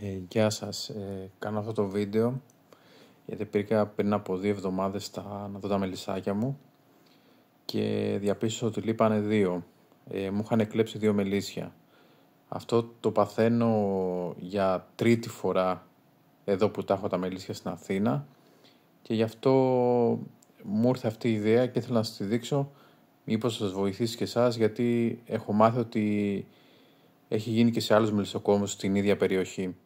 Γεια σας, κάνω αυτό το βίντεο γιατί πήγα πριν από 2 εβδομάδες να δω τα μελισσάκια μου και διαπίστωσα ότι λείπανε 2. Μου είχαν κλέψει 2 μελίσια. Αυτό το παθαίνω για τρίτη φορά εδώ που τα έχω τα μελίσια στην Αθήνα και γι' αυτό μου ήρθε αυτή η ιδέα και ήθελα να σας τη δείξω, μήπως σας βοηθήσει και εσάς, γιατί έχω μάθει ότι έχει γίνει και σε άλλους μελισσοκόμους στην ίδια περιοχή.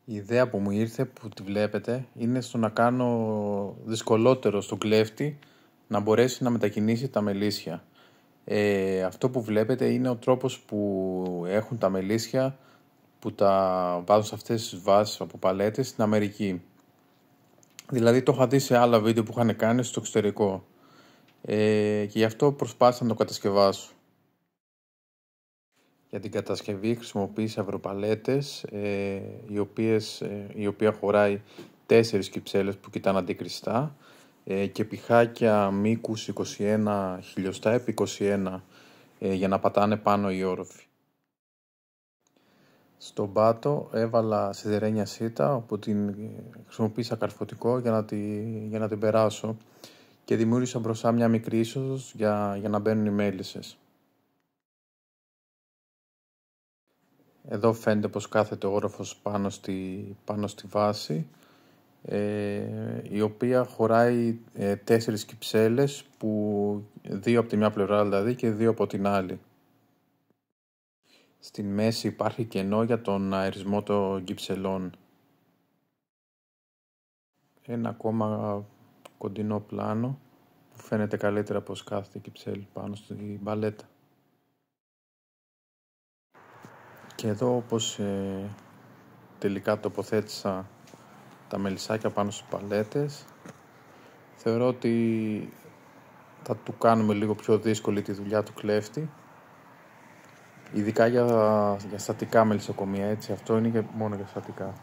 Η ιδέα που μου ήρθε, που τη βλέπετε, είναι στο να κάνω δυσκολότερο στον κλέφτη να μπορέσει να μετακινήσει τα μελίσια. Αυτό που βλέπετε είναι ο τρόπος που έχουν τα μελίσια που τα βάζουν σε αυτές τις βάσεις από παλέτες στην Αμερική. Δηλαδή το είχα δει σε άλλα βίντεο που είχαν κάνει στο εξωτερικό και γι' αυτό προσπάθησα να το κατασκευάσω. Για την κατασκευή χρησιμοποίησα ευρωπαλέτες, η οποία χωράει 4 κυψέλες που κοιτάνε αντικριστά και πηχάκια μήκους 21 χιλιοστά επί 21 για να πατάνε πάνω οι όροφοι. Στον πάτο έβαλα σιδερένια σίτα, όπου την χρησιμοποίησα καρφωτικό για να την περάσω και δημιούργησα μπροστά μια μικρή είσοδος για να μπαίνουν οι μέλισσες. Εδώ φαίνεται πως κάθεται ο όροφος πάνω στη βάση, η οποία χωράει 4 κυψέλες, που 2 από τη μια πλευρά δηλαδή και 2 από την άλλη. Στην μέση υπάρχει κενό για τον αερισμό των κυψελών. Ένα ακόμα κοντινό πλάνο που φαίνεται καλύτερα πως κάθεται η κυψέλη πάνω στην παλέτα. Και εδώ όπως τελικά τοποθέτησα τα μελισσάκια πάνω στις παλέτες, θεωρώ ότι θα του κάνουμε λίγο πιο δύσκολη τη δουλειά του κλέφτη, ειδικά για στατικά μελισσοκομεία, έτσι, αυτό είναι και μόνο για στατικά.